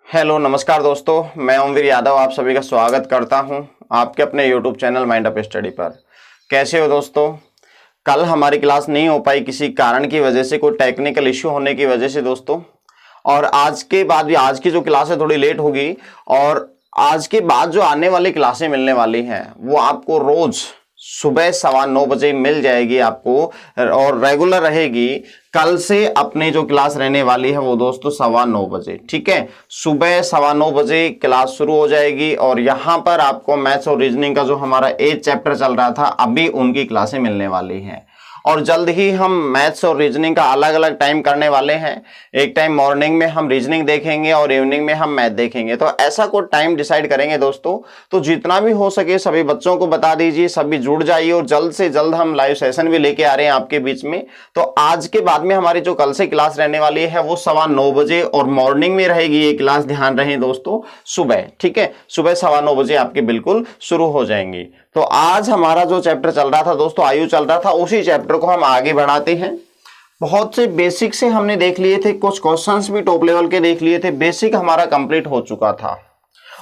Hello नमस्कार दोस्तों, मैं ओमवीर यादव आप सभी का स्वागत करता हूं आपके अपने YouTube channel mind up study पर। कैसे हो दोस्तों? कल हमारी क्लास नहीं हो पाई किसी कारण की वजह से, कोई टेक्निकल इश्यू होने की वजह से दोस्तों। और आज के बाद भी आज की जो क्लास है थोड़ी लेट होगी, और आज के बाद जो आने वाली क्लासें मिलने वाली हैं वो आपको रोज सुबह 9:15 मिल जाएगी आपको, और रेगुलर रहेगी। कल से अपनी जो क्लास रहने वाली है वो दोस्तों 9:15, ठीक है। सुबह 9:15 क्लास शुरू हो जाएगी, और यहां पर आपको मैथ्स और रीजनिंग का जो हमारा 8 चैप्टर चल रहा था अभी उनकी क्लासें मिलने वाली हैं। और जल्द ही हम मैथ्स और रीजनिंग का अलग अलग टाइम करने वाले हैं। एक टाइम मॉर्निंग में हम रीजनिंग देखेंगे और इवनिंग में हम मैथ देखेंगे, तो ऐसा कोई टाइम डिसाइड करेंगे दोस्तों। तो जितना भी हो सके सभी बच्चों को बता दीजिए, सभी जुड़ जाइए, और जल्द से जल्द हम लाइव सेशन भी लेके आ रहे हैं आपके बीच में। तो आज के बाद में हमारी जो कल से क्लास रहने वाली है वो 9:15 और मॉर्निंग में रहेगी ये क्लास, ध्यान रहे दोस्तों, सुबह, ठीक है। सुबह 9:15 आपके बिल्कुल शुरू हो जाएंगी। तो आज हमारा जो चैप्टर चल रहा था दोस्तों, आयु चल रहा था, उसी चैप्टर को हम आगे बढ़ाते हैं। बहुत से बेसिक से हमने देख लिए थे, कुछ क्वेश्चंस भी टॉप लेवल के देख लिए थे, बेसिक हमारा कंप्लीट हो चुका था।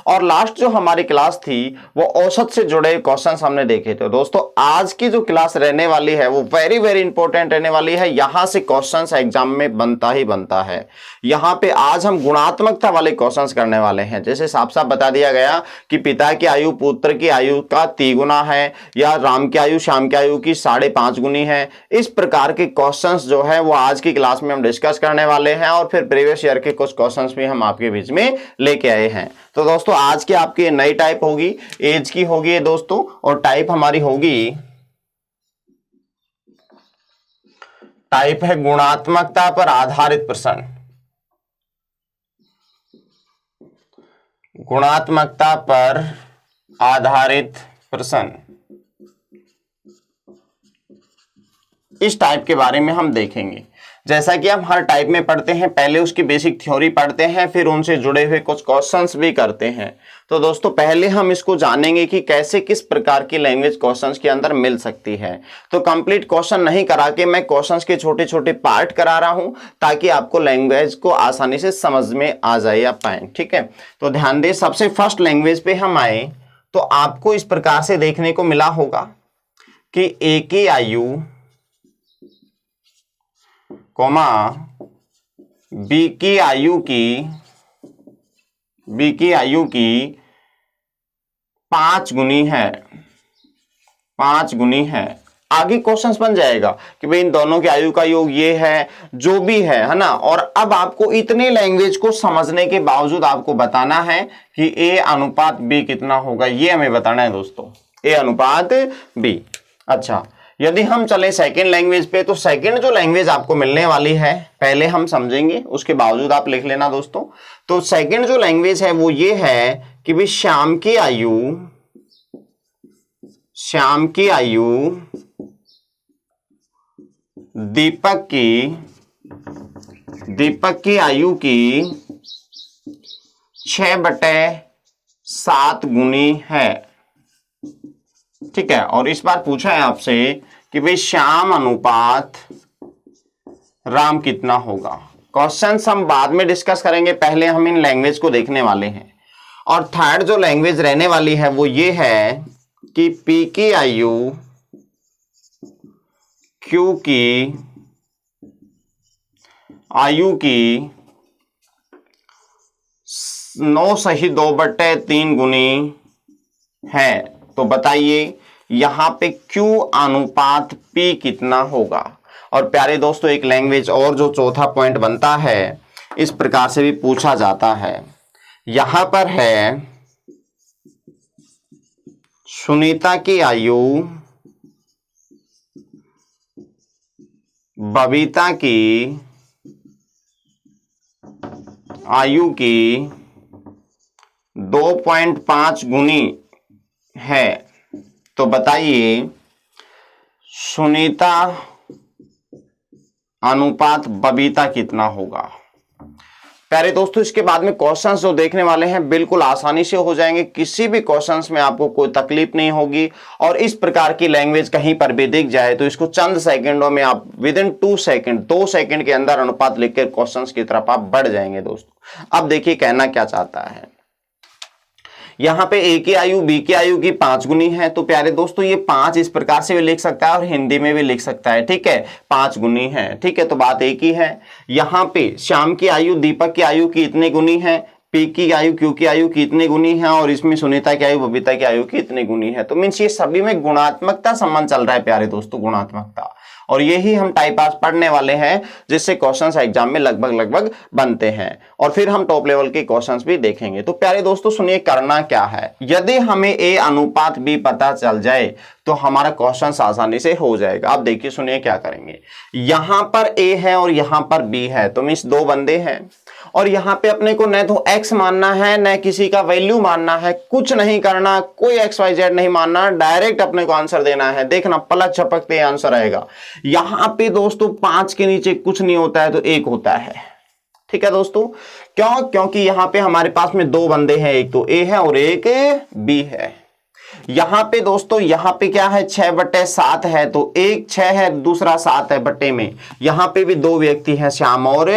और लास्ट जो हमारी क्लास थी वो औसत से जुड़े क्वेश्चंस हमने देखे थे दोस्तों। आज की जो क्लास रहने वाली है वो वेरी वेरी इंपॉर्टेंट रहने वाली है। यहां से क्वेश्चंस एग्जाम में बनता ही बनता है। यहां पे आज हम गुणात्मकता वाले क्वेश्चंस करने वाले हैं। जैसे साफ साफ बता दिया गया कि पिता की आयु पुत्र की आयु का 3 गुना है, या राम की आयु श्याम की आयु की 5.5 गुनी है। इस प्रकार के क्वेश्चंस जो है वो आज की क्लास में हम डिस्कस करने वाले हैं, और फिर प्रीवियस ईयर के कुछ क्वेश्चंस भी हम आपके बीच में लेके आए हैं। तो दोस्तों आज की आपकी नई टाइप होगी, एज की होगी दोस्तों, और टाइप हमारी होगी, टाइप है गुणात्मकता पर आधारित प्रश्न। गुणात्मकता पर आधारित प्रश्न, इस टाइप के बारे में हम देखेंगे। जैसा कि हम हर टाइप में पढ़ते हैं, पहले उसकी बेसिक थ्योरी पढ़ते हैं, फिर उनसे जुड़े हुए कुछ क्वेश्चंस भी करते हैं। तो दोस्तों पहले हम इसको जानेंगे कि कैसे किस प्रकार की लैंग्वेज क्वेश्चंस के अंदर मिल सकती है। तो कंप्लीट क्वेश्चन नहीं करा के मैं क्वेश्चंस के छोटे छोटे पार्ट करा रहा हूं, ताकि आपको लैंग्वेज को आसानी से समझ में आ जाए या पाए, ठीक है। तो ध्यान दें, सबसे फर्स्ट लैंग्वेज पे हम आए तो आपको इस प्रकार से देखने को मिला होगा कि ए की आयु कोमा बी की आयु की 5 गुनी है, 5 गुनी है। आगे क्वेश्चंस बन जाएगा कि भाई इन दोनों की आयु का योग ये है, जो भी है ना। और अब आपको इतने लैंग्वेज को समझने के बावजूद आपको बताना है कि ए अनुपात बी कितना होगा, ये हमें बताना है दोस्तों, ए अनुपात बी। अच्छा, यदि हम चले सेकेंड लैंग्वेज पे, तो सेकेंड जो लैंग्वेज आपको मिलने वाली है पहले हम समझेंगे, उसके बावजूद आप लिख लेना दोस्तों। तो सेकेंड जो लैंग्वेज है वो ये है कि भाई श्याम की आयु दीपक की आयु की 6/7 गुनी है, ठीक है। और इस बार पूछा है आपसे कि भाई श्याम अनुपात राम कितना होगा। क्वेश्चंस हम बाद में डिस्कस करेंगे, पहले हम इन लैंग्वेज को देखने वाले हैं। और थर्ड जो लैंग्वेज रहने वाली है वो ये है कि पी की आयु क्यू की आयु की 9/2/3 गुनी है। तो बताइए यहां पे Q अनुपात P कितना होगा। और प्यारे दोस्तों एक लैंग्वेज और जो चौथा पॉइंट बनता है, इस प्रकार से भी पूछा जाता है। यहां पर है सुनीता की आयु बबीता की आयु की 2.5 गुनी है। तो बताइए सुनीता अनुपात बबीता कितना होगा। प्यारे दोस्तों इसके बाद में क्वेश्चंस जो देखने वाले हैं बिल्कुल आसानी से हो जाएंगे, किसी भी क्वेश्चंस में आपको कोई तकलीफ नहीं होगी। और इस प्रकार की लैंग्वेज कहीं पर भी दिख जाए तो इसको चंद सेकंडों में आप विद इन 2 सेकंड 2 सेकंड के अंदर अनुपात लिखकर क्वेश्चंस की तरफ आप बढ़ जाएंगे दोस्तों। अब देखिए कहना क्या चाहता है, यहां पे ए की आयु बी की आयु की 5 गुनी है। तो प्यारे दोस्तों ये 5 इस प्रकार से भी लिख सकता है और हिंदी में भी लिख सकता है, ठीक है, 5 गुनी है, ठीक है, तो बात एक ही है। यहां पे श्याम की आयु दीपक की आयु की इतने गुनी है, पी की आयु क्यू की आयु की इतनी गुनी है, और इसमें सुनीता की आयु बबीता की आयु की इतनी गुनी है। तो मीन्स ये सभी में गुणात्मकता संबंध चल रहा है प्यारे दोस्तों, गुणात्मकता। और यही हम टाइप पास पढ़ने वाले हैं, जिससे क्वेश्चंस एग्जाम में लगभग बनते हैं। और फिर हम टॉप लेवल के क्वेश्चंस भी देखेंगे। तो प्यारे दोस्तों सुनिए करना क्या है, यदि हमें ए अनुपात बी पता चल जाए तो हमारा क्वेश्चन आसानी से हो जाएगा। अब देखिए सुनिए क्या करेंगे, यहां पर ए है और यहां पर बी है, तो मीन्स 2 बंदे हैं, और यहां पे अपने को न तो x मानना है न किसी का वैल्यू मानना है, कुछ नहीं करना, कोई XYZ नहीं मानना, डायरेक्ट अपने को आंसर देना है। देखना पलक झपकते आंसर आएगा। यहां पे दोस्तों 5 के नीचे कुछ नहीं होता है तो 1 होता है, ठीक है दोस्तों। क्यों? क्योंकि यहां पे हमारे पास में 2 बंदे हैं, एक तो ए है और एक बी है। यहां पे दोस्तों यहां पे क्या है 6/7 है, तो एक 6 है दूसरा 7 है बट्टे में। यहां पे भी 2 व्यक्ति हैं श्याम और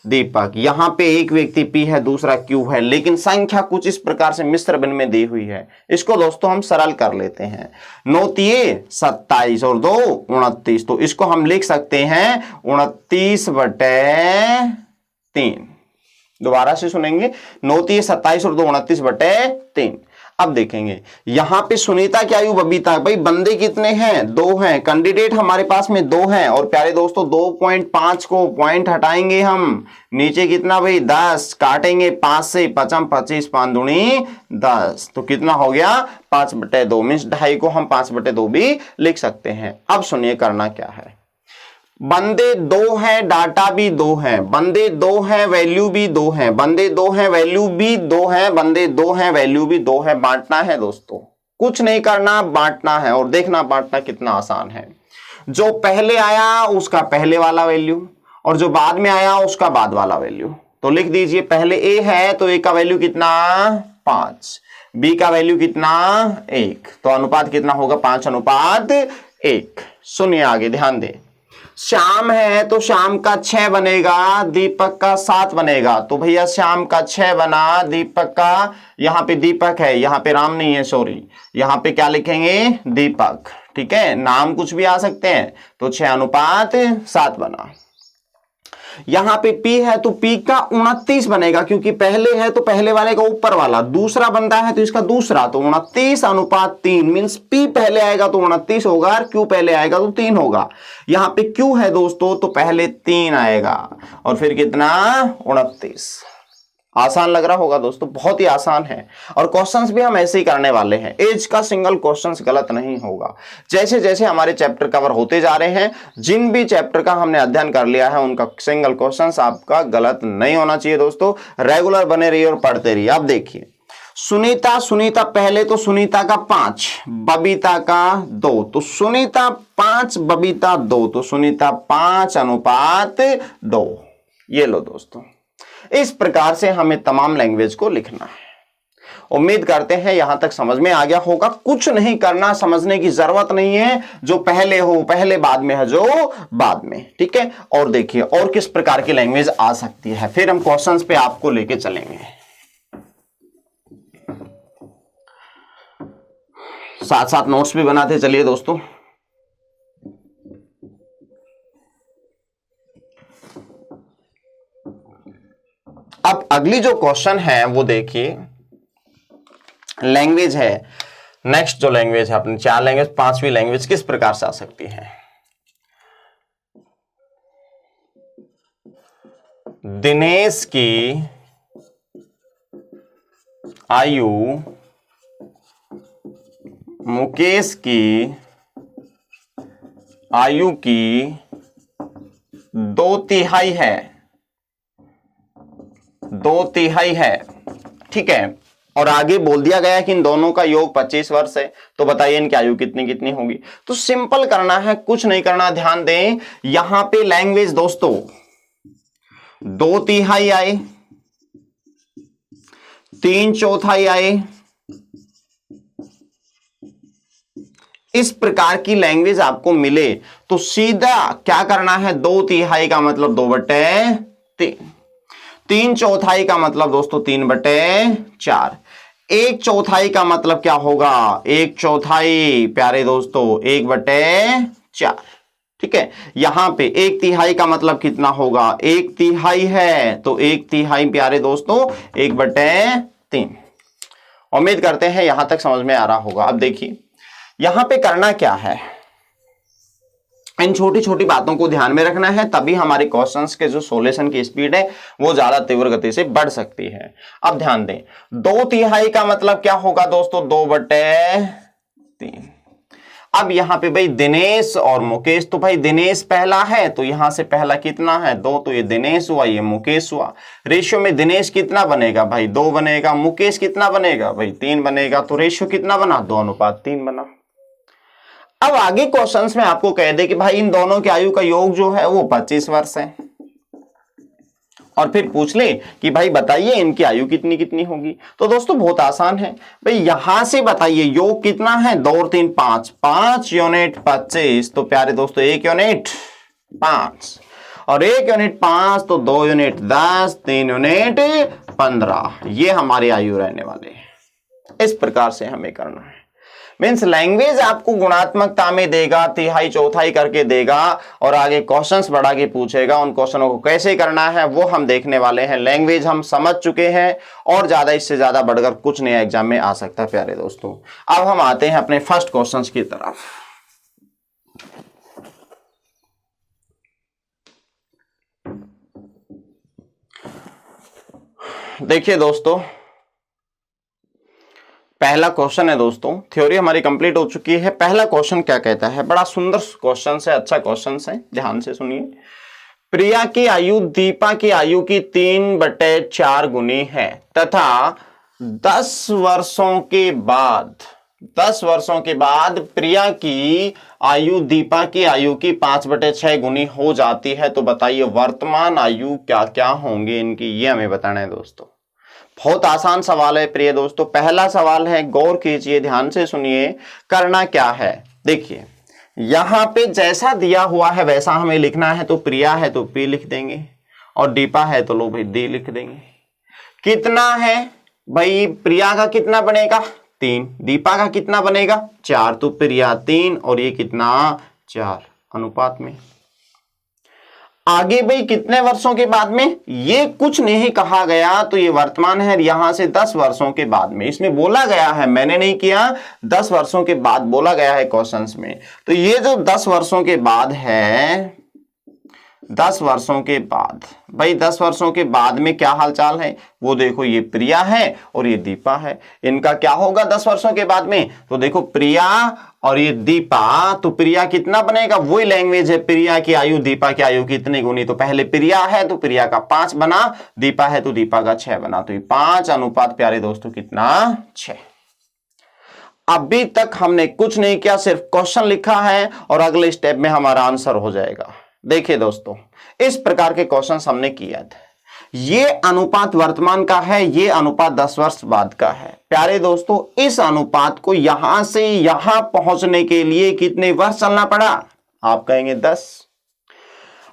दीपक, यहां पे एक व्यक्ति पी है दूसरा क्यू है, लेकिन संख्या कुछ इस प्रकार से मिश्र भिन्न में दी हुई है। इसको दोस्तों हम सरल कर लेते हैं, 9 तिये 27 और 2 29, तो इसको हम लिख सकते हैं 29/3। दोबारा से सुनेंगे, 9 तिये 27 और 2 29/3। अब देखेंगे यहां पे सुनीता की आयु बबीता, भाई बंदे कितने हैं 2 हैं, कैंडिडेट हमारे पास में 2 हैं। और प्यारे दोस्तों 2.5 को पॉइंट हटाएंगे हम, नीचे कितना भाई 10, काटेंगे 5 से, 5 25 5 दूनी 10, तो कितना हो गया 5/2। मीन्स 2.5 को हम 5/2 भी लिख सकते हैं। अब सुनिए करना क्या है, बंदे 2 हैं, डाटा भी 2 हैं, बंदे 2 हैं, वैल्यू भी 2 हैं, बंदे 2 हैं, वैल्यू भी 2 हैं, बंदे 2 हैं, वैल्यू भी 2 है। बांटना है दोस्तों, कुछ नहीं करना, बांटना है। और देखना बांटना कितना आसान है, जो पहले आया उसका पहले वाला वैल्यू और जो बाद में आया उसका बाद वाला वैल्यू। तो लिख दीजिए, पहले ए है तो ए का वैल्यू कितना 5, बी का वैल्यू कितना 1, तो अनुपात कितना होगा 5:1। सुनिए आगे ध्यान दें, श्याम है तो श्याम का 6 बनेगा, दीपक का 7 बनेगा। तो भैया श्याम का 6 बना, दीपक का, यहां पे दीपक है, यहां पे राम नहीं है, सॉरी, यहां पे क्या लिखेंगे दीपक, ठीक है, नाम कुछ भी आ सकते हैं। तो 6:7 बना। यहां पे P है तो P का 29 बनेगा, क्योंकि पहले है तो पहले वाले का ऊपर वाला, दूसरा बनता है तो इसका दूसरा, तो 29:3 मीन्स P पहले आएगा तो 29 होगा और Q पहले आएगा तो 3 होगा। यहां पे Q है दोस्तों तो पहले 3 आएगा और फिर कितना 29। आसान लग रहा होगा दोस्तों, बहुत ही आसान है। और क्वेश्चंस भी हम ऐसे ही करने वाले हैं, एज का सिंगल क्वेश्चंस गलत नहीं होगा। जैसे जैसे हमारे चैप्टर कवर होते जा रहे हैं, जिन भी चैप्टर का हमने अध्ययन कर लिया है उनका सिंगल क्वेश्चंस आपका गलत नहीं होना चाहिए दोस्तों। रेगुलर बने रहिए और पढ़ते रहिए। अब देखिए सुनीता पहले तो सुनीता का 5, बबीता का 2, तो सुनीता 5 बबीता 2, तो सुनीता 5:2। ये लो दोस्तों, इस प्रकार से हमें तमाम लैंग्वेज को लिखना है। उम्मीद करते हैं यहां तक समझ में आ गया होगा। कुछ नहीं करना, समझने की जरूरत नहीं है, जो पहले हो पहले, बाद में है जो बाद में, ठीक है। और देखिए और किस प्रकार की लैंग्वेज आ सकती है, फिर हम क्वेश्चंस पे आपको लेके चलेंगे। साथ साथ नोट्स भी बनाते चलिए दोस्तों। अब अगली जो क्वेश्चन है वो देखिए, लैंग्वेज है, नेक्स्ट जो लैंग्वेज है अपनी 4 लैंग्वेज, 5वीं लैंग्वेज किस प्रकार से आ सकती है। दिनेश की आयु मुकेश की आयु की 2/3 है, 2/3 है, ठीक है। और आगे बोल दिया गया कि इन दोनों का योग 25 वर्ष है, तो बताइए इनकी आयु कितनी कितनी होगी। तो सिंपल करना है, कुछ नहीं करना। ध्यान दें यहां पे लैंग्वेज दोस्तों 2/3 आए, 3/4 आए। इस प्रकार की लैंग्वेज आपको मिले तो सीधा क्या करना है, 2/3 का मतलब 2/3, 3/4 का मतलब दोस्तों 3/4, 1/4 का मतलब क्या होगा, 1/4 प्यारे दोस्तों 1/4। ठीक है, यहां पे 1/3 का मतलब कितना होगा, 1/3 है तो 1/3 प्यारे दोस्तों 1/3। उम्मीद करते हैं यहां तक समझ में आ रहा होगा। अब देखिए यहां पे करना क्या है, इन छोटी छोटी बातों को ध्यान में रखना है, तभी हमारे क्वेश्चंस के जो सॉल्यूशन की स्पीड है वो ज्यादा तीव्र गति से बढ़ सकती है। अब ध्यान दें, 2/3 का मतलब क्या होगा दोस्तों, 2/3। अब यहां पे भाई दिनेश और मुकेश, तो भाई दिनेश पहला है तो यहां से पहला कितना है 2, तो ये दिनेश हुआ ये मुकेश हुआ। रेशियो में दिनेश कितना बनेगा भाई 2 बनेगा, मुकेश कितना बनेगा भाई 3 बनेगा, तो रेशियो कितना बना 2:3 बना। अब आगे क्वेश्चंस में आपको कह दे कि भाई इन दोनों की आयु का योग जो है वो 25 वर्ष है, और फिर पूछ ले कि भाई बताइए इनकी आयु कितनी कितनी होगी। तो दोस्तों बहुत आसान है भाई, यहां से बताइए योग कितना है 2 और 3 5, 5 यूनिट 25, तो प्यारे दोस्तों 1 यूनिट 5, और 1 यूनिट 5 तो 2 यूनिट 10, 3 यूनिट 15, ये हमारी आयु रहने वाले हैं। इस प्रकार से हमें करना है, मीन्स लैंग्वेज आपको गुणात्मकता में देगा, तिहाई चौथाई करके देगा, और आगे क्वेश्चंस बढ़ा के पूछेगा। उन क्वेश्चनों को कैसे करना है वो हम देखने वाले हैं। लैंग्वेज हम समझ चुके हैं, और ज्यादा इससे ज्यादा बढ़कर कुछ नया एग्जाम में आ सकता है प्यारे दोस्तों। अब हम आते हैं अपने फर्स्ट क्वेश्चंस की तरफ। देखिए दोस्तों, पहला क्वेश्चन है दोस्तों, थ्योरी हमारी कंप्लीट हो चुकी है। पहला क्वेश्चन क्या कहता है, बड़ा सुंदर क्वेश्चन है, अच्छा क्वेश्चन है, ध्यान से सुनिए। प्रिया की आयु दीपा की आयु की 3/4 गुनी है तथा 10 वर्षों के बाद, 10 वर्षों के बाद प्रिया की आयु दीपा की आयु की 5/6 गुनी हो जाती है, तो बताइए वर्तमान आयु क्या क्या होंगे इनकी, ये हमें बताना है दोस्तों। बहुत आसान सवाल है प्रिय दोस्तों। पहला सवाल है, गौर कीजिए, ध्यान से सुनिए। करना क्या है, देखिए यहां पे जैसा दिया हुआ है वैसा हमें लिखना है। तो प्रिया है तो पी लिख देंगे, और दीपा है तो लो भाई डी लिख देंगे। कितना है भाई, प्रिया का कितना बनेगा 3, दीपा का कितना बनेगा 4, तो प्रिया 3 और ये कितना 4 अनुपात में। आगे भाई कितने वर्षों के बाद में, ये कुछ नहीं कहा गया, तो ये वर्तमान है, यहां से 10 वर्षों के बाद में इसमें बोला गया है, मैंने नहीं किया, 10 वर्षों के बाद बोला गया है क्वेश्चंस में। तो ये जो 10 वर्षों के बाद है, 10 वर्षों के बाद, भाई 10 वर्षों के बाद में क्या हालचाल है वो देखो, ये प्रिया है और ये दीपा है, इनका क्या होगा 10 वर्षों के बाद में, तो देखो प्रिया और ये दीपा, तो प्रिया कितना बनेगा, वही लैंग्वेज है, प्रिया की आयु दीपा की आयु कितनी गुनी, तो पहले प्रिया है तो प्रिया का 5 बना, दीपा है तो दीपा का 6 बना, तो ये 5 अनुपात प्यारे दोस्तों कितना 6। अभी तक हमने कुछ नहीं किया, सिर्फ क्वेश्चन लिखा है और अगले स्टेप में हमारा आंसर हो जाएगा। देखिए दोस्तों, इस प्रकार के क्वेश्चंस हमने किया था। ये अनुपात वर्तमान का है, ये अनुपात 10 वर्ष बाद का है। प्यारे दोस्तों, इस अनुपात को यहां से यहां पहुंचने के लिए कितने वर्ष चलना पड़ा, आप कहेंगे 10,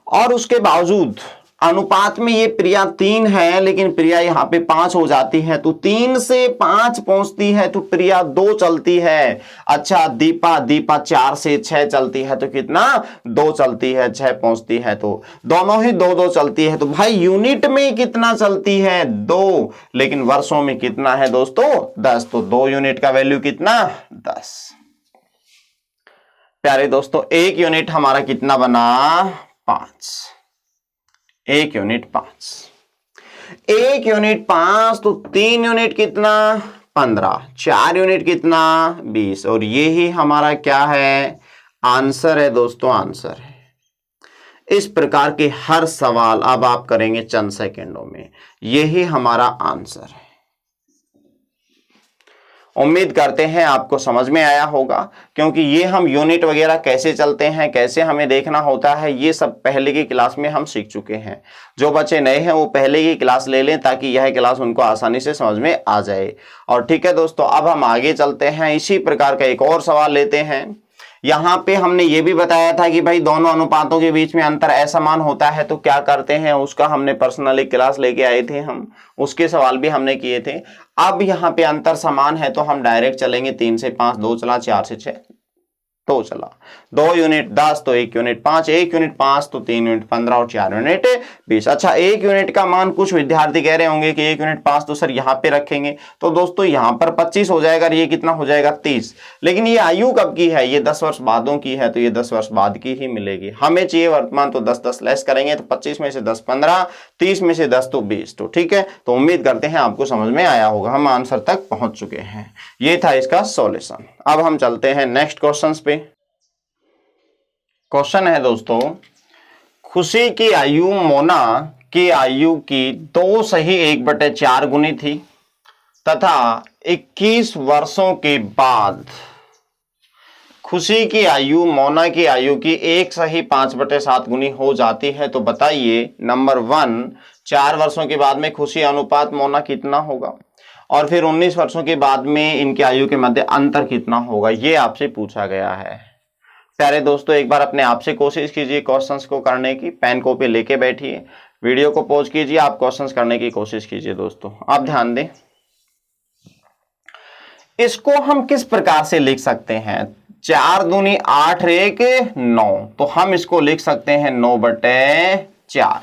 और उसके बावजूद अनुपात में ये प्रिया 3 है, लेकिन प्रिया यहां पे 5 हो जाती है, तो 3 से 5 पहुंचती है तो प्रिया 2 चलती है। अच्छा, दीपा 4 से 6 चलती है, तो कितना 2 चलती है, 6 पहुंचती है, तो दोनों ही 2-2 चलती है। तो भाई यूनिट में कितना चलती है 2, लेकिन वर्षों में कितना है दोस्तों 10, तो 2 यूनिट का वैल्यू कितना 10। प्यारे दोस्तों, 1 यूनिट हमारा कितना बना 5, 1 यूनिट 5, 1 यूनिट 5, तो 3 यूनिट कितना 15, 4 यूनिट कितना 20, और ये ही हमारा क्या है आंसर है दोस्तों, आंसर है। इस प्रकार के हर सवाल अब आप करेंगे चंद सेकंडों में, यही हमारा आंसर है। उम्मीद करते हैं आपको समझ में आया होगा, क्योंकि ये हम यूनिट वगैरह कैसे चलते हैं, कैसे हमें देखना होता है, ये सब पहले की क्लास में हम सीख चुके हैं। जो बच्चे नए हैं वो पहले की क्लास ले लें ताकि यह क्लास उनको आसानी से समझ में आ जाए। और ठीक है दोस्तों, अब हम आगे चलते हैं, इसी प्रकार का एक और सवाल लेते हैं। यहाँ पे हमने ये भी बताया था कि भाई दोनों अनुपातों के बीच में अंतर असमान होता है तो क्या करते हैं, उसका हमने पर्सनली क्लास लेके आए थे, हम उसके सवाल भी हमने किए थे। अब यहाँ पे अंतर समान है तो हम डायरेक्ट चलेंगे 3 से 5, 2 चला, 4 से 6, 2 चला, 2 यूनिट 10 तो 1 यूनिट 5, 1 यूनिट 5 तो 3 यूनिट 15 और 4 यूनिट 20। अच्छा, 1 यूनिट का मान कुछ विद्यार्थी कह रहे होंगे कि 1 यूनिट 5 तो सर यहाँ पे रखेंगे तो दोस्तों यहाँ पर 25 हो जाएगा, ये कितना हो जाएगा 30। लेकिन ये आयु कब की है, ये 10 वर्ष बादों की है तो ये 10 वर्ष बाद की ही मिलेगी। हमें चाहिए वर्तमान तो 10 लेस करेंगे तो 25 में से 10 15, 30 में से 10 तो 20। तो ठीक है, तो उम्मीद करते हैं आपको समझ में आया होगा, हम आंसर तक पहुंच चुके हैं। ये था इसका सॉल्यूशन। अब हम चलते हैं नेक्स्ट क्वेश्चन पे। क्वेश्चन है दोस्तों, खुशी की आयु मोना की आयु की 2 सही 1/4 गुनी थी तथा 21 वर्षों के बाद खुशी की आयु मोना की आयु की 1 सही 5/7 गुनी हो जाती है। तो बताइए नंबर 1, 4 वर्षों के बाद में खुशी अनुपात मोना कितना होगा, और फिर 19 वर्षों के बाद में इनकी आयु के मध्य अंतर कितना होगा, ये आपसे पूछा गया है। प्यारे दोस्तों, एक बार अपने आप से कोशिश कीजिए क्वेश्चंस को करने की, पेन कॉपी लेके बैठिए, वीडियो को पॉज कीजिए, आप क्वेश्चंस करने की कोशिश कीजिए। दोस्तों आप ध्यान दें, इसको हम किस प्रकार से लिख सकते हैं, 4 दूनी 8 1 9, तो हम इसको लिख सकते हैं 9/4।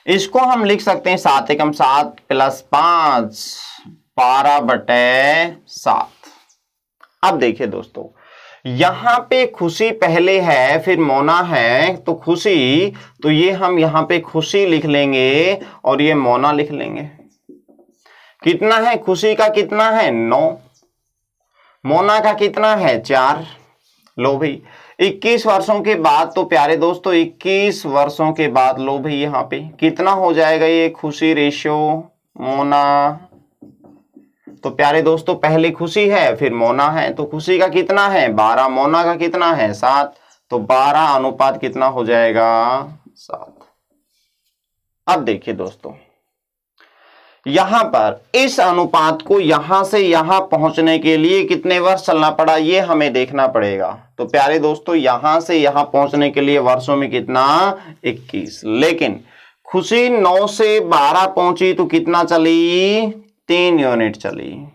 इसको हम लिख सकते हैं 7 एकम 7 प्लस 5 12/7। अब देखिए दोस्तों, यहां पे खुशी पहले है फिर मोना है, तो खुशी, तो ये हम यहां पे खुशी लिख लेंगे और ये मोना लिख लेंगे। कितना है, खुशी का कितना है 9, मोना का कितना है 4। लो भाई 21 वर्षों के बाद, तो प्यारे दोस्तों 21 वर्षों के बाद लो भाई यहाँ पे कितना हो जाएगा, ये खुशी रेशियो मोना, तो प्यारे दोस्तों पहले खुशी है फिर मोना है, तो खुशी का कितना है 12, मोना का कितना है 7, तो 12 अनुपात कितना हो जाएगा 7। अब देखिए दोस्तों, यहां पर इस अनुपात को यहां से यहां पहुंचने के लिए कितने वर्ष चलना पड़ा, ये हमें देखना पड़ेगा। तो प्यारे दोस्तों यहां से यहां पहुंचने के लिए वर्षों में कितना 21, लेकिन खुशी 9 से 12 पहुंची तो कितना चली 3 यूनिट चली।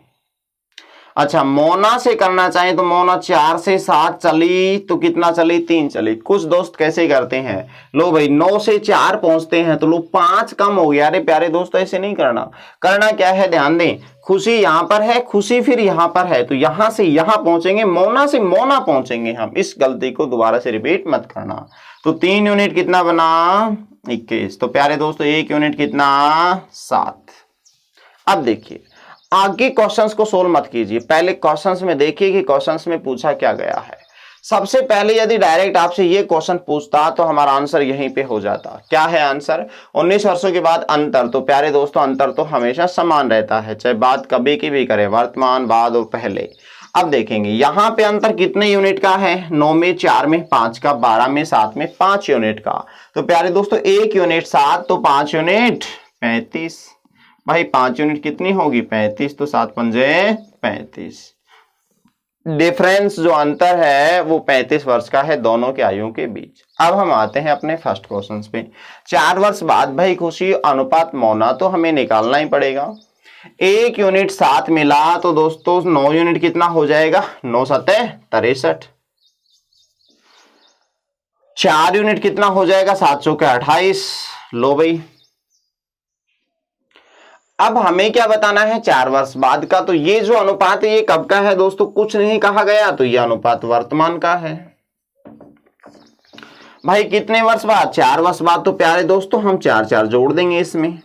अच्छा, मोना से करना चाहे तो मोना 4 से 7 चली तो कितना चली 3 चली। कुछ दोस्त कैसे करते हैं, लो भाई 9 से 4 पहुंचते हैं तो लो 5 कम हो गया। अरे प्यारे दोस्त ऐसे नहीं करना, करना क्या है ध्यान दें, खुशी यहां पर है, खुशी फिर यहां पर है, तो यहां से यहां पहुंचेंगे, मोना से मोना पहुंचेंगे हम। इस गलती को दोबारा से रिपीट मत करना। तो 3 यूनिट कितना बना 21, तो प्यारे दोस्तों 1 यूनिट कितना 7। अब देखिए आगे क्वेश्चंस को सोल्व मत कीजिए, पहले क्वेश्चंस में देखिए कि क्वेश्चंस में पूछा क्या गया है। सबसे पहले यदि डायरेक्ट आपसे ये क्वेश्चन पूछता तो हमारा आंसर यहीं पे हो जाता। क्या है आंसर, 19 वर्षों के बाद अंतर, तो प्यारे दोस्तों अंतर तो हमेशा समान रहता है, चाहे बात कभी की भी करें, वर्तमान, बाद और पहले। अब देखेंगे यहाँ पे अंतर कितने यूनिट का है, 9 में 4 में 5 का, 12 में 7 में 5 यूनिट का। तो प्यारे दोस्तों 1 यूनिट 7 तो 5 यूनिट 35। भाई 5 यूनिट कितनी होगी 35, तो 7 पंजे 35। डिफरेंस जो अंतर है वो 35 वर्ष का है दोनों के आयु के बीच। अब हम आते हैं अपने फर्स्ट क्वेश्चन पे। 4 वर्ष बाद भाई खुशी अनुपात मोना तो हमें निकालना ही पड़ेगा। 1 यूनिट 7 मिला तो दोस्तों 9 यूनिट कितना हो जाएगा 9 7 63। 4 यूनिट कितना हो जाएगा 7 चौके 28। लो भाई अब हमें क्या बताना है 4 वर्ष बाद का, तो ये जो अनुपात है ये कब का है दोस्तों, कुछ नहीं कहा गया, तो ये अनुपात वर्तमान का है। भाई कितने वर्ष बाद 4 वर्ष बाद, तो प्यारे दोस्तों हम 4 4 जोड़ देंगे इसमें,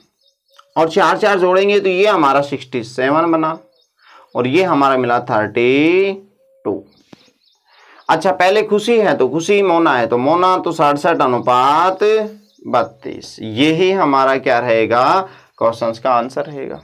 और 4 4 जोड़ेंगे तो ये हमारा 67 बना और ये हमारा मिला 32। अच्छा पहले खुशी है तो खुशी, मोना है तो मोना, तो 67 अनुपात 32, यही हमारा क्या रहेगा क्वेश्चन का आंसर रहेगा।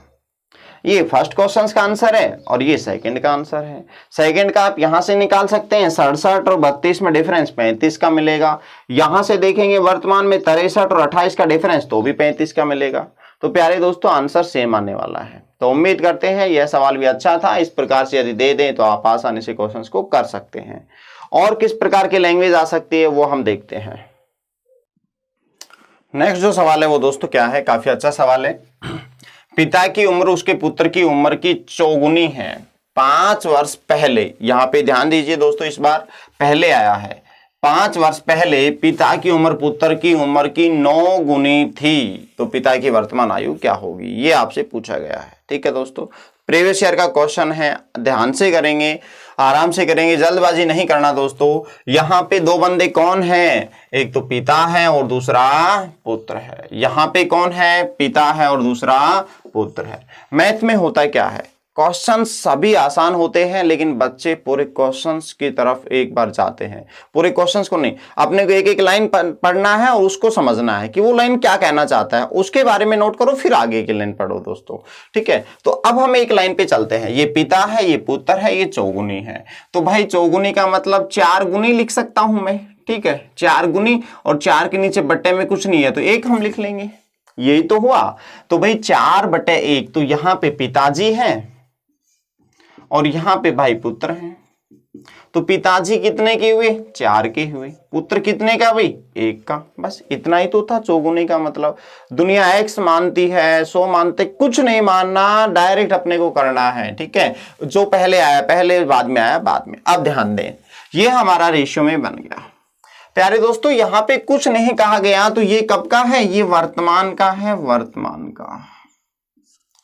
ये फर्स्ट क्वेश्चन का आंसर है और ये सेकंड का आंसर है। सेकंड का आप यहां से निकाल सकते हैं, 67 और 32 में डिफरेंस 35 का मिलेगा। यहां से देखेंगे वर्तमान में 63 और 28 का डिफरेंस, तो भी 35 का मिलेगा। तो प्यारे दोस्तों आंसर सेम आने वाला है। तो उम्मीद करते हैं यह सवाल भी अच्छा था। इस प्रकार से यदि दे दें तो आप आसानी से क्वेश्चंस को कर सकते हैं। और किस प्रकार की लैंग्वेज आ सकती है वो हम देखते हैं। नेक्स्ट जो सवाल है वो दोस्तों क्या है, काफी अच्छा सवाल है। पिता की उम्र उसके पुत्र की उम्र की चौगुनी है 5 वर्ष पहले। यहां पे ध्यान दीजिए दोस्तों, इस बार पहले आया है। 5 वर्ष पहले पिता की उम्र पुत्र की उम्र की 9 गुनी थी, तो पिता की वर्तमान आयु क्या होगी, ये आपसे पूछा गया है। ठीक है दोस्तों, प्रीवियस ईयर का क्वेश्चन है, ध्यान से करेंगे, आराम से करेंगे, जल्दबाजी नहीं करना दोस्तों। यहाँ पे दो बंदे कौन हैं, एक तो पिता है और दूसरा पुत्र है। यहाँ पे कौन है, पिता है और दूसरा पुत्र है। मैथ में होता क्या है, क्वेश्चन सभी आसान होते हैं लेकिन बच्चे पूरे क्वेश्चंस की तरफ एक बार जाते हैं। पूरे क्वेश्चंस को नहीं, अपने को एक एक लाइन पढ़ना है और उसको समझना है कि वो लाइन क्या कहना चाहता है, उसके बारे में नोट करो, फिर आगे की लाइन पढ़ो दोस्तों। ठीक है, तो अब हम एक लाइन पे चलते हैं। ये पिता है, ये पुत्र है, ये चौगुनी है। तो भाई चौगुनी का मतलब 4 गुनी लिख सकता हूं मैं। ठीक है, 4 गुनी, और 4 के नीचे बट्टे में कुछ नहीं है तो 1 हम लिख लेंगे, यही तो हुआ। तो भाई 4/1, तो यहां पे पिताजी है और यहां पे भाई पुत्र हैं। तो पिताजी कितने के हुए, 4 के हुए। पुत्र कितने का भाई, 1 का। बस इतना ही तो था चौगुनी का मतलब। दुनिया x मानती है, 100 मानते, कुछ नहीं मानना, डायरेक्ट अपने को करना है। ठीक है, जो पहले आया पहले, बाद में आया बाद में। अब ध्यान दें, ये हमारा रेशियो में बन गया। प्यारे दोस्तों यहां पे कुछ नहीं कहा गया, तो ये कब का है, ये वर्तमान का है, वर्तमान का।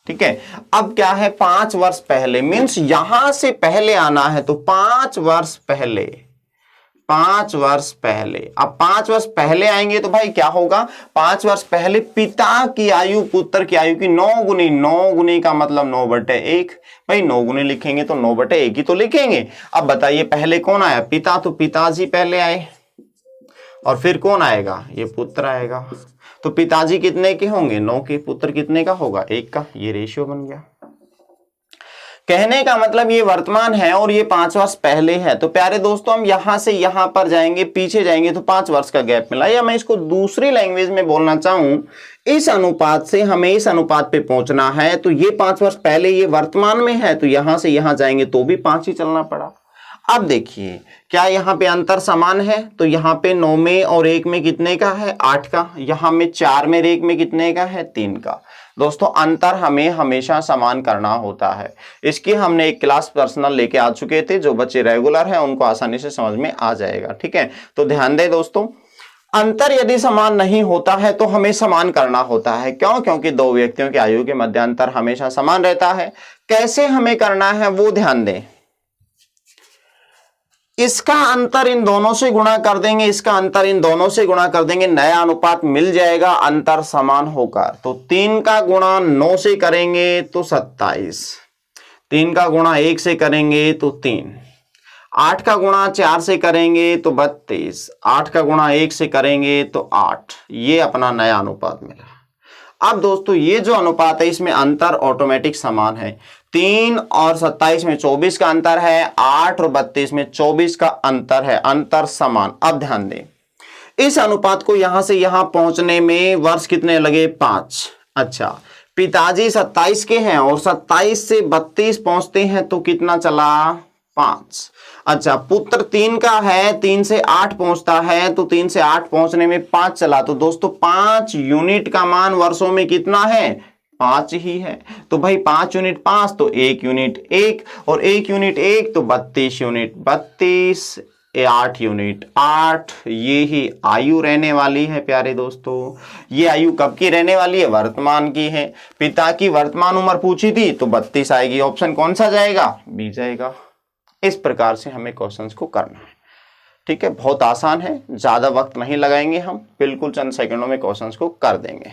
ठीक है, अब क्या है, 5 वर्ष पहले, मीन्स यहां से पहले आना है, तो 5 वर्ष पहले, 5 वर्ष पहले। अब 5 वर्ष पहले आएंगे तो भाई क्या होगा, 5 वर्ष पहले पिता की आयु पुत्र की आयु की 9 गुनी। 9 गुनी का मतलब 9/1। भाई 9 गुनी लिखेंगे तो 9/1 ही तो लिखेंगे। अब बताइए पहले कौन आया, पिता, तो पिताजी पहले आए, और फिर कौन आएगा, ये पुत्र आएगा। तो पिताजी कितने के होंगे, 9 के, पुत्र कितने का होगा, 1 का। ये रेशियो बन गया। कहने का मतलब ये वर्तमान है और ये 5 वर्ष पहले है। तो प्यारे दोस्तों हम यहां से यहां पर जाएंगे, पीछे जाएंगे तो 5 वर्ष का गैप मिला। या मैं इसको दूसरी लैंग्वेज में बोलना चाहूं, इस अनुपात से हमें इस अनुपात पे पहुंचना है। तो ये 5 वर्ष पहले, ये वर्तमान में है, तो यहां से यहां जाएंगे तो भी 5 ही चलना पड़ा। अब देखिए क्या यहाँ पे अंतर समान है, तो यहाँ पे 9 में और 1 में कितने का है, 8 का। यहाँ में 4 में और 1 में कितने का है, 3 का। दोस्तों अंतर हमें हमेशा समान करना होता है। इसकी हमने एक क्लास पर्सनल लेके आ चुके थे, जो बच्चे रेगुलर हैं उनको आसानी से समझ में आ जाएगा। ठीक है, तो ध्यान दें दोस्तों, अंतर यदि समान नहीं होता है तो हमें समान करना होता है। क्यों, क्योंकि दो व्यक्तियों की आयु के मध्य अंतर हमेशा समान रहता है। कैसे हमें करना है वो ध्यान दें। इसका अंतर इन दोनों से गुणा कर देंगे, इसका अंतर इन दोनों से गुणा कर देंगे, नया अनुपात मिल जाएगा, अंतर समान होकर। तो 3 का गुणा 9 से करेंगे तो 27, 3 का गुणा 1 से करेंगे तो 3, 8 का गुणा 4 से करेंगे तो 32, 8 का गुणा 1 से करेंगे तो 8। ये अपना नया अनुपात मिला। अब दोस्तों ये जो अनुपात है इसमें अंतर ऑटोमेटिक समान है। 3 और 27 में 24 का अंतर है, 8 और 32 में 24 का अंतर है, अंतर समान। अब ध्यान दें, इस अनुपात को यहां से यहां पहुंचने में वर्ष कितने लगे, 5। अच्छा, पिताजी 27 के हैं और 27 से 32 पहुंचते हैं तो कितना चला, 5। अच्छा, पुत्र 3 का है, 3 से 8 पहुंचता है तो 3 से 8 पहुंचने में 5 चला। तो दोस्तों 5 यूनिट का मान वर्षों में कितना है, 5 ही है। तो भाई 5 यूनिट 5, तो 1 यूनिट 1, और 1 यूनिट 1 तो 32 यूनिट 32, 8 यूनिट 8। ये ही आयु रहने वाली है प्यारे दोस्तों। ये आयु कब की रहने वाली है, वर्तमान की है। पिता की वर्तमान उम्र पूछी थी तो 32 आएगी। ऑप्शन कौन सा जाएगा, बी जाएगा। इस प्रकार से हमें क्वेश्चंस को करना है। ठीक है, बहुत आसान है, ज्यादा वक्त नहीं लगाएंगे हम, बिल्कुल चंद सेकंडों में क्वेश्चंस को कर देंगे।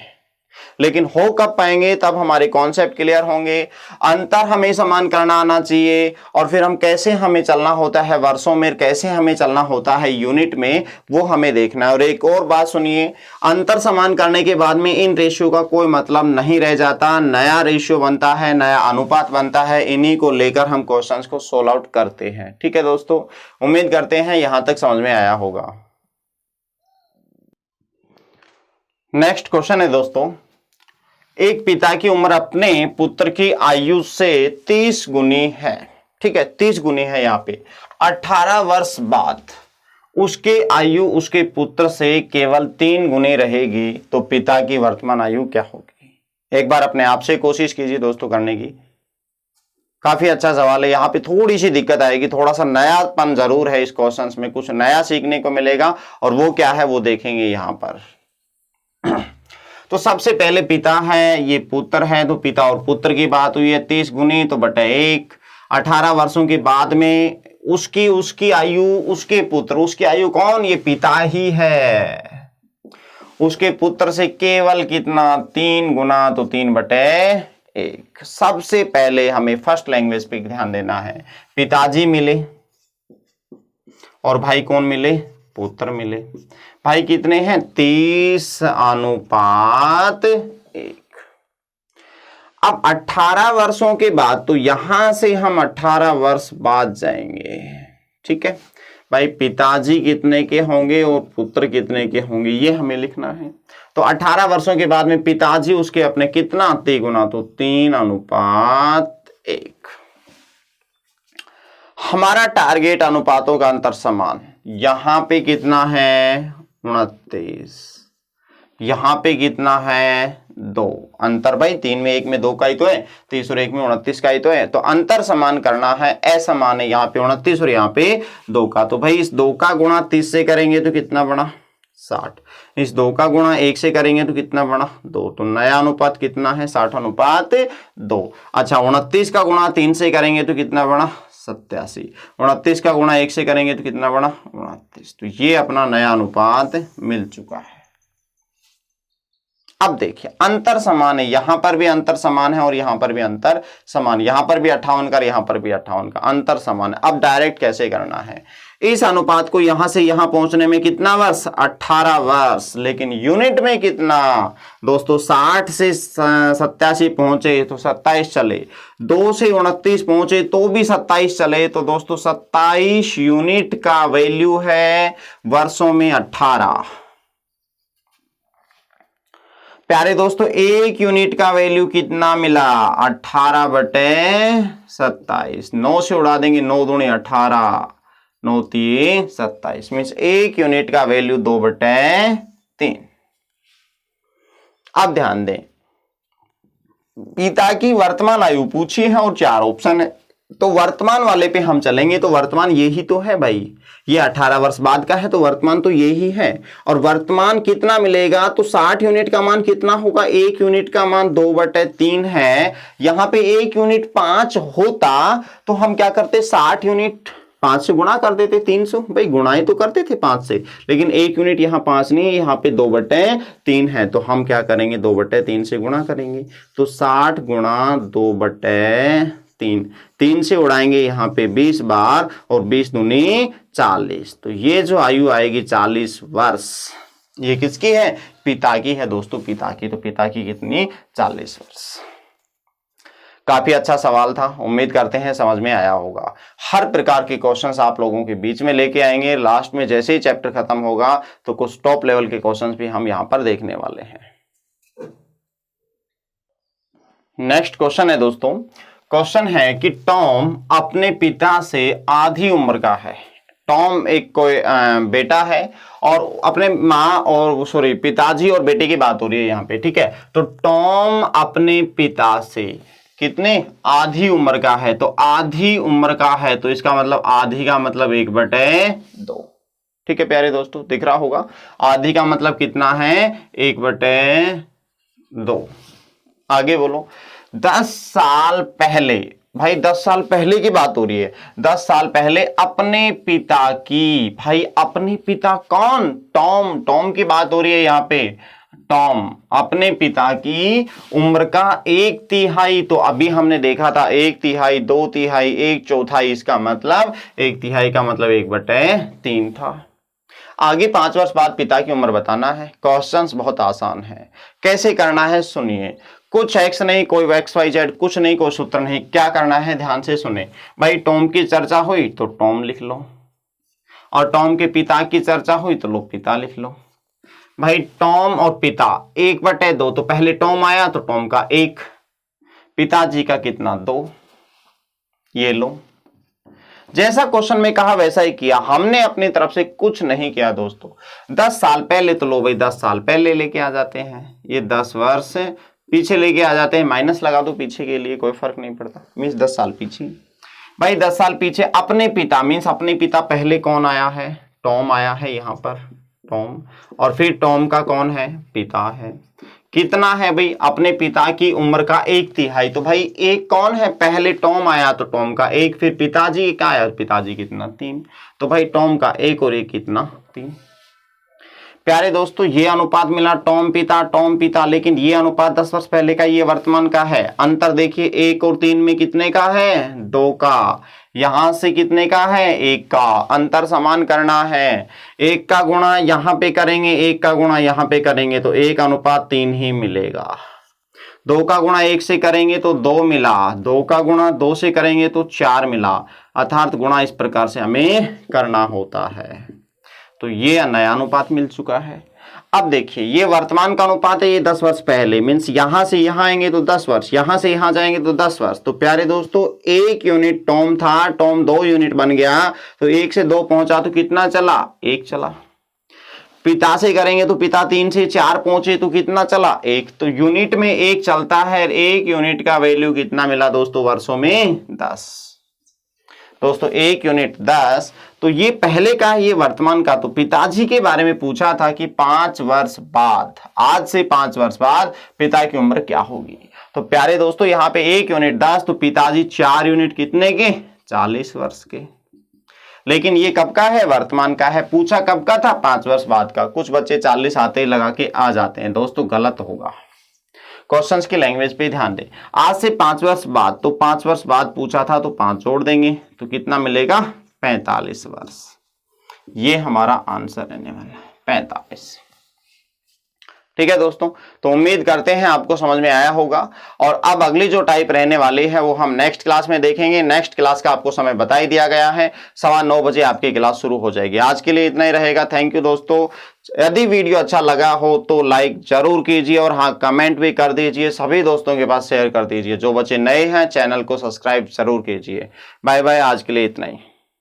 लेकिन हो कब पाएंगे, तब हमारे कॉन्सेप्ट क्लियर होंगे, अंतर हमें समान करना आना चाहिए, और फिर हम कैसे हमें चलना होता है वर्षों में, कैसे हमें चलना होता है यूनिट में, वो हमें देखना है। और एक और बात सुनिए, अंतर समान करने के बाद में इन रेशियो का कोई मतलब नहीं रह जाता, नया रेशियो बनता है, नया अनुपात बनता है, इन्हीं को लेकर हम क्वेश्चंस को सोल्व आउट करते हैं। ठीक है दोस्तों, उम्मीद करते हैं यहां तक समझ में आया होगा। नेक्स्ट क्वेश्चन है दोस्तों, एक पिता की उम्र अपने पुत्र की आयु से 30 गुनी है। ठीक है, 30 गुनी है यहाँ पे। 18 वर्ष बाद उसके आयु उसके पुत्र से केवल 3 गुनी रहेगी, तो पिता की वर्तमान आयु क्या होगी? एक बार अपने आप से कोशिश कीजिए दोस्तों करने की। काफी अच्छा सवाल है। यहाँ पे थोड़ी सी दिक्कत आएगी, थोड़ा सा नयापन जरूर है इस क्वेश्चन में, कुछ नया सीखने को मिलेगा, और वो क्या है वो देखेंगे यहाँ पर। तो सबसे पहले पिता है, ये पुत्र है, तो पिता और पुत्र की बात हुई है, 30 गुनी तो बटा 1। 18 वर्षों के बाद में उसकी आयु, उसके पुत्र, उसकी आयु कौन? ये पिता ही है। उसके पुत्र से केवल कितना? 3 गुना, तो 3 बटे 1। सबसे पहले हमें फर्स्ट लैंग्वेज पे ध्यान देना है। पिताजी मिले और भाई कौन मिले? पुत्र मिले। भाई कितने हैं? 30 अनुपात 1। अब 18 वर्षों के बाद, तो यहां से हम 18 वर्ष बाद जाएंगे। ठीक है भाई, पिताजी कितने के होंगे और पुत्र कितने के होंगे, ये हमें लिखना है। तो 18 वर्षों के बाद में पिताजी उसके अपने कितना? 3 गुना, तो 3 अनुपात 1। हमारा टारगेट अनुपातों का अंतर समान। यहां पे कितना है? 29। यहां पे कितना है? 2। अंतर भाई 3 में 1 में 2 का ही तो है, 30 और 1 में 29 का ही तो है, तो अंतर समान करना है। असमान है, यहाँ पे 29 और यहाँ पे 2 का, तो भाई इस 2 का गुणा 30 से करेंगे तो कितना बना? 60। इस 2 का गुणा 1 से करेंगे तो कितना बना? 2। तो नया अनुपात कितना है? 60 अनुपात 2। अच्छा, 29 का गुणा 3 से करेंगे तो कितना बना? 87। 29 का गुणा 1 से करेंगे तो कितना बना? 29। तो ये अपना नया अनुपात मिल चुका है। अब देखिए, अंतर समान है, यहां पर भी अंतर समान है और यहां पर भी अंतर समान, यहां पर भी 58 का, यहां पर भी 58 का, अंतर समान है। अब डायरेक्ट कैसे करना है? इस अनुपात को यहां से यहां पहुंचने में कितना वर्ष? 18 वर्ष। लेकिन यूनिट में कितना दोस्तों? 60 से 87 पहुंचे तो 27 चले, 2 से 29 पहुंचे तो भी 27 चले, तो दोस्तों 27 यूनिट का वैल्यू है, वर्षों में 18। प्यारे दोस्तों, 1 यूनिट का वैल्यू कितना मिला? 18 बटे 27। 9 से उड़ा देंगे, 9 दूनी 18, 9 3 27, मीन्स 1 यूनिट का वैल्यू 2 बटे 3। अब ध्यान दें, पिता की वर्तमान आयु पूछी है और 4 ऑप्शन है, तो वर्तमान वाले पे हम चलेंगे। तो वर्तमान यही तो है भाई, ये 18 वर्ष बाद का है, तो वर्तमान तो यही है। और वर्तमान कितना मिलेगा? तो 60 यूनिट का मान कितना होगा? 1 यूनिट का मान 2 बटे 3 है। यहां पे 1 यूनिट 5 होता तो हम क्या करते? 60 यूनिट 5 से गुणा कर देते, 300। भाई गुणाएं तो करते थे 5 से, लेकिन 1 यूनिट यहाँ 5 नहीं है, यहाँ पे 2 बटे 3 है, तो हम क्या करेंगे? 2 बटे 3 से गुणा करेंगे। तो 60 गुणा 2 बटे 3, 3 से उड़ाएंगे यहाँ पे 20 बार, और 20 दूनी 40, तो ये जो आयु आएगी 40 वर्ष। ये किसकी है? पिता की है दोस्तों, पिता की। तो पिता की कितनी? 40 वर्ष। काफी अच्छा सवाल था, उम्मीद करते हैं समझ में आया होगा। हर प्रकार के क्वेश्चंस आप लोगों के बीच में लेके आएंगे। लास्ट में जैसे ही चैप्टर खत्म होगा तो कुछ टॉप लेवल के क्वेश्चंस भी हम यहां पर देखने वाले हैं। नेक्स्ट क्वेश्चन है दोस्तों, क्वेश्चन है कि टॉम अपने पिता से आधी उम्र का है। टॉम एक कोई बेटा है और अपने माँ और पिताजी और बेटे की बात हो रही है यहाँ पे, ठीक है। तो टॉम अपने पिता से कितने? आधी उम्र का है। तो आधी उम्र का है तो इसका मतलब आधी का मतलब 1/2, ठीक है प्यारे दोस्तों, दिख रहा होगा। आधी का मतलब कितना है? 1/2। आगे बोलो। 10 साल पहले, भाई 10 साल पहले की बात हो रही है। 10 साल पहले अपने पिता की, भाई अपने पिता कौन? टॉम, टॉम की बात हो रही है यहाँ पे। टॉम अपने पिता की उम्र का 1/3, तो अभी हमने देखा था 1/3, 2/3, 1/4, इसका मतलब 1/3 का मतलब 1/3 था। आगे 5 वर्ष बाद पिता की उम्र बताना है। क्वेश्चंस बहुत आसान है। कैसे करना है सुनिए। कुछ एक्स नहीं, कोई एक्स वाई जेड, कुछ नहीं, कोई सूत्र नहीं। क्या करना है ध्यान से सुने भाई। टॉम की चर्चा हुई तो टॉम लिख लो, और टॉम के पिता की चर्चा हुई तो लो पिता लिख लो। भाई टॉम और पिता 1/2, तो पहले टॉम आया तो टॉम का 1, पिताजी का कितना 2, ये लो। जैसा क्वेश्चन में कहा वैसा ही किया हमने, अपनी तरफ से कुछ नहीं किया दोस्तों। 10 साल पहले तो लो भाई 10 साल पहले लेके आ जाते हैं, ये 10 वर्ष पीछे लेके आ जाते हैं, माइनस लगा दो पीछे के लिए, कोई फर्क नहीं पड़ता, मीन्स 10 साल पीछे। भाई 10 साल पीछे अपने पिता, मीन्स अपने पिता पहले कौन आया है, टॉम आया है यहाँ पर, टॉम, और फिर टॉम का कौन है, पिता है। कितना है भाई, अपने पिता की उम्र का 1/3, तो भाई एक कौन है, पहले टॉम आया तो टॉम का 1, फिर पिताजी का आया, पिताजी कितना 3, तो भाई टॉम का 1 और 1 कितना 3। प्यारे दोस्तों ये अनुपात मिला टॉम पिता, लेकिन ये अनुपात 10 वर्ष पहले का, ये वर्तमान का है। अंतर देखिए 1 और 3 में कितने का है, 2 का, यहां से कितने का है, 1 का। अंतर समान करना है, 1 का गुणा यहां पे करेंगे, 1 का गुणा यहां पे करेंगे तो 1:3 ही मिलेगा। 2 का गुणा 1 से करेंगे तो 2 मिला, 2 का गुणा 2 से करेंगे तो 4 मिला, अर्थात गुणा इस प्रकार से हमें करना होता है। तो ये नया अनुपात मिल चुका है। अब देखिए ये वर्तमान का अनुपात है, ये 10 वर्ष पहले, मीन्स यहां से यहां आएंगे तो 10 वर्ष, यहां से यहां जाएंगे तो 10 वर्ष। तो प्यारे दोस्तों 1 यूनिट टॉम था, टॉम 2 यूनिट बन गया, तो 1 से 2 पहुंचा तो कितना चला, 1 चला। पिता से करेंगे तो पिता 3 से 4 पहुंचे तो कितना चला, 1। तो यूनिट में 1 चलता है, 1 यूनिट का वैल्यू कितना मिला दोस्तों, वर्षों में 10। दोस्तों 1 यूनिट 10, तो ये पहले का, ये वर्तमान का। तो पिताजी के बारे में पूछा था कि 5 वर्ष बाद, आज से 5 वर्ष बाद पिता की उम्र क्या होगी। तो प्यारे दोस्तों यहाँ पे 1 यूनिट 10, तो पिताजी 4 यूनिट कितने के, 40 वर्ष के। लेकिन ये कब का है, वर्तमान का है। पूछा कब का था, 5 वर्ष बाद का। कुछ बच्चे 40 आते ही लगा के आ जाते हैं, दोस्तों गलत होगा। क्वेश्चंस की लैंग्वेज पे ध्यान दें। आज से 5 वर्ष बाद, तो 5 वर्ष बाद पूछा था तो 5 जोड़ देंगे तो कितना मिलेगा, 45 वर्ष। ये हमारा आंसर रहने वाला है 45। ठीक है दोस्तों, तो उम्मीद करते हैं आपको समझ में आया होगा। और अब अगली जो टाइप रहने वाली है वो हम नेक्स्ट क्लास में देखेंगे। नेक्स्ट क्लास का आपको समय बता ही दिया गया है, 9:15 बजे आपकी क्लास शुरू हो जाएगी। आज के लिए इतना ही रहेगा। थैंक यू दोस्तों। यदि वीडियो अच्छा लगा हो तो लाइक जरूर कीजिए, और हाँ कमेंट भी कर दीजिए, सभी दोस्तों के पास शेयर कर दीजिए। जो बच्चे नए हैं चैनल को सब्सक्राइब जरूर कीजिए। बाय बाय, आज के लिए इतना ही।